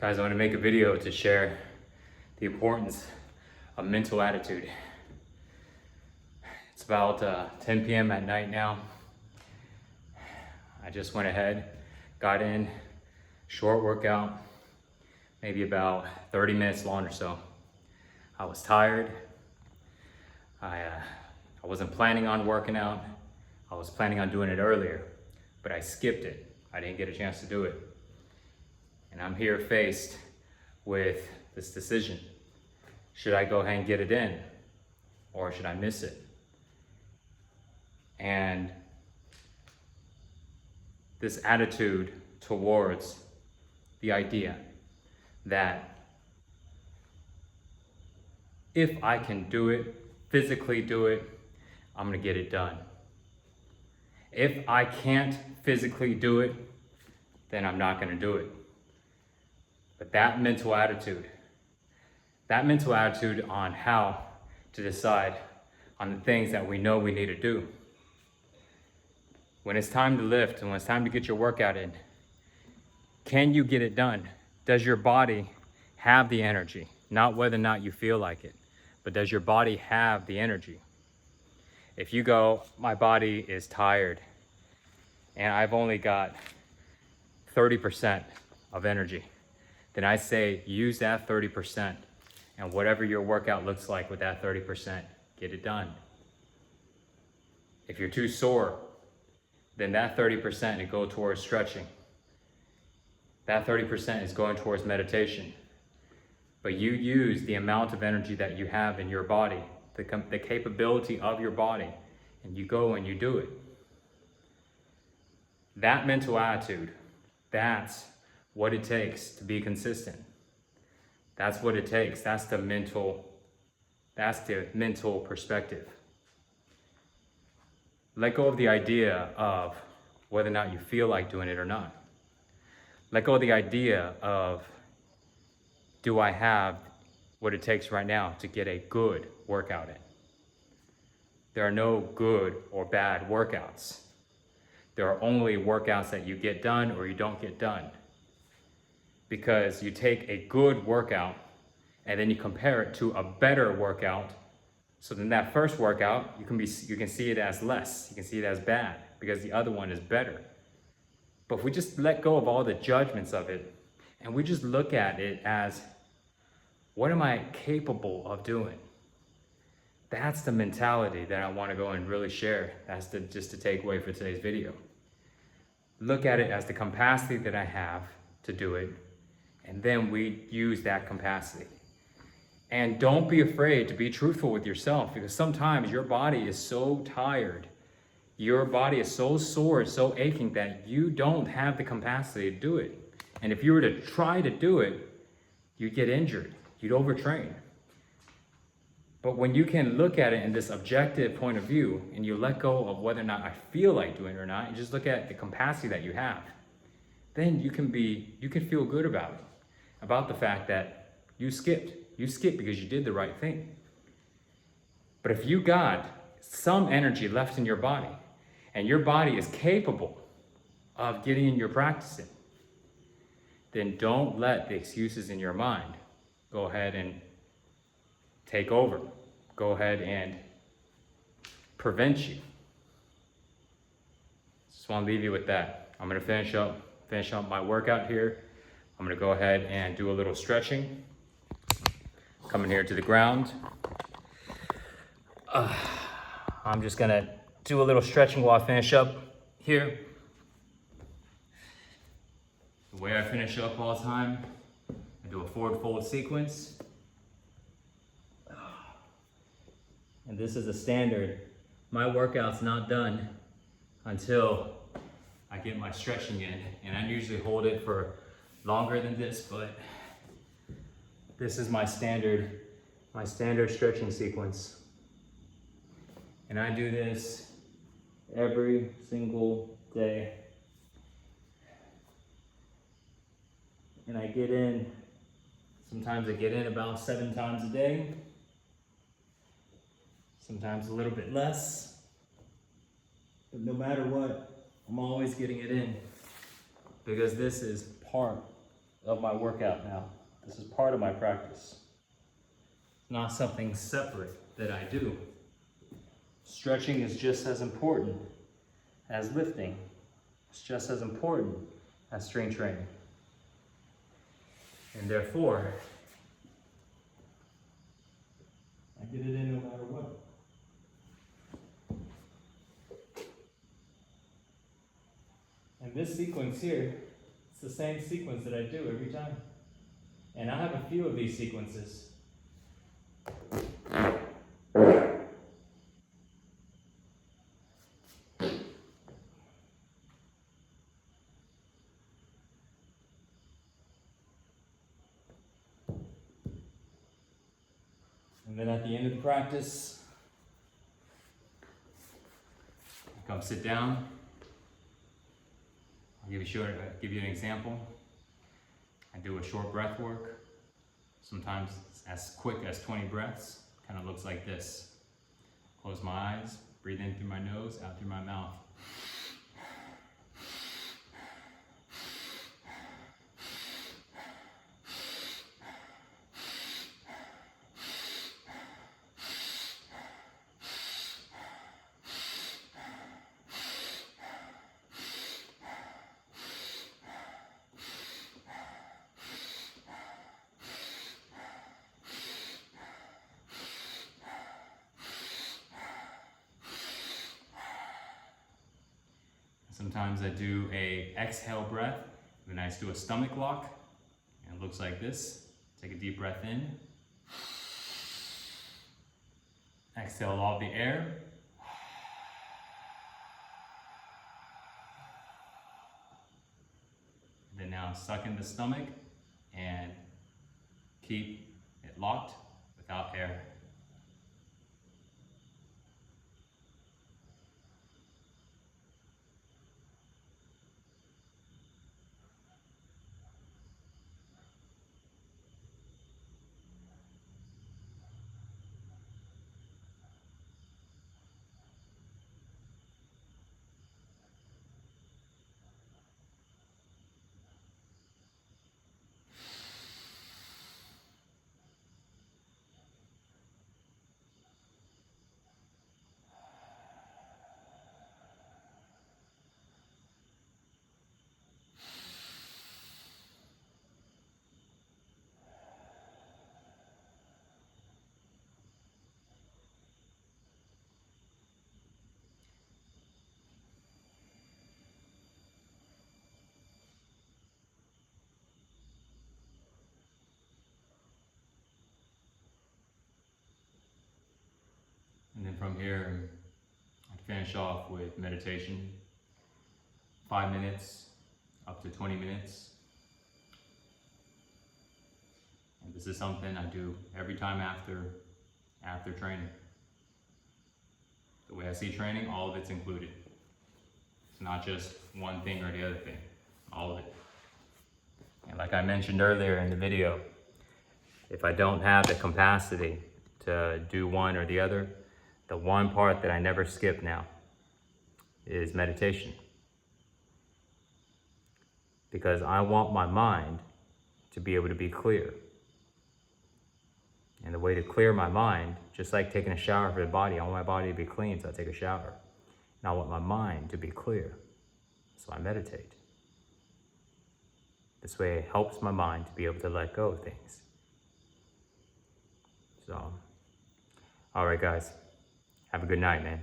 Guys, I want to make a video to share the importance of mental attitude. It's about 10 p.m. at night now. I just went ahead, got in, short workout, maybe about 30 minutes long or so. I was tired. I wasn't planning on working out. I was planning on doing it earlier, but I skipped it. I didn't get a chance to do it. And I'm here faced with this decision. Should I go ahead and get it in, or should I miss it? And this attitude towards the idea that if I can do it, physically do it, I'm gonna get it done. If I can't physically do it, then I'm not gonna do it. But that mental attitude on how to decide on the things that we know we need to do. When it's time to lift and when it's time to get your workout in, can you get it done? Does your body have the energy? Not whether or not you feel like it, but does your body have the energy? If you go, my body is tired and I've only got 30% of energy, then I say use that 30%, and whatever your workout looks like with that 30%, get it done. If you're too sore, then that 30% to go towards stretching. That 30% is going towards meditation. But you use the amount of energy that you have in your body, the capability of your body, and you go and you do it. That mental attitude, that's what it takes to be consistent. That's what it takes. That's the mental perspective. Let go of the idea of whether or not you feel like doing it or not. Let go of the idea of, do I have what it takes right now to get a good workout in? There are no good or bad workouts. There are only workouts that you get done or you don't get done. Because you take a good workout and then you compare it to a better workout. So then that first workout, you can see it as less. You can see it as bad because the other one is better. But if we just let go of all the judgments of it and we just look at it as, what am I capable of doing? That's the mentality that I want to go and really share. That's just the takeaway for today's video. Look at it as the capacity that I have to do it, and then we use that capacity. And don't be afraid to be truthful with yourself, because sometimes your body is so tired, your body is so sore, so aching that you don't have the capacity to do it. And if you were to try to do it, you'd get injured, you'd overtrain. But when you can look at it in this objective point of view, and you let go of whether or not I feel like doing it or not, and just look at the capacity that you have, then you can feel good about it, about the fact that you skipped. You skipped because you did the right thing. But if you got some energy left in your body, and your body is capable of getting in your practicing, then don't let the excuses in your mind go ahead and take over. Go ahead and prevent you. Just want to leave you with that. I'm going to finish up my workout here. I'm going to go ahead and do a little stretching. Coming here to the ground. I'm just going to do a little stretching while I finish up here. The way I finish up all the time, I do a forward fold sequence. And this is a standard. My workout's not done until I get my stretching in. And I usually hold it for longer than this, but this is my standard stretching sequence. And I do this every single day. And I get in, sometimes I get in about 7 times a day. Sometimes a little bit less. But no matter what, I'm always getting it in. Because this is part of my workout now. This is part of my practice. It's not something separate that I do. Stretching is just as important as lifting. It's just as important as strength training. And therefore, I get it in no matter what. And this sequence here, it's the same sequence that I do every time. And I have a few of these sequences. And then at the end of the practice, I come sit down. I'll give you an example. I do a short breath work, sometimes as quick as 20 breaths. Kind of looks like this. Close my eyes, breathe in through my nose, out through my mouth. Sometimes I do a exhale breath, then I just do a stomach lock, and it looks like this. Take a deep breath in. Exhale all the air. Then now suck in the stomach and keep it locked without air. And then from here, I finish off with meditation, 5 minutes up to 20 minutes. And this is something I do every time after training. The way I see training, all of it's included. It's not just one thing or the other thing, all of it. And like I mentioned earlier in the video, if I don't have the capacity to do one or the other, the one part that I never skip now is meditation. Because I want my mind to be able to be clear. And the way to clear my mind, just like taking a shower for the body, I want my body to be clean, so I take a shower. And I want my mind to be clear, so I meditate. This way it helps my mind to be able to let go of things. So, all right guys, have a good night, man.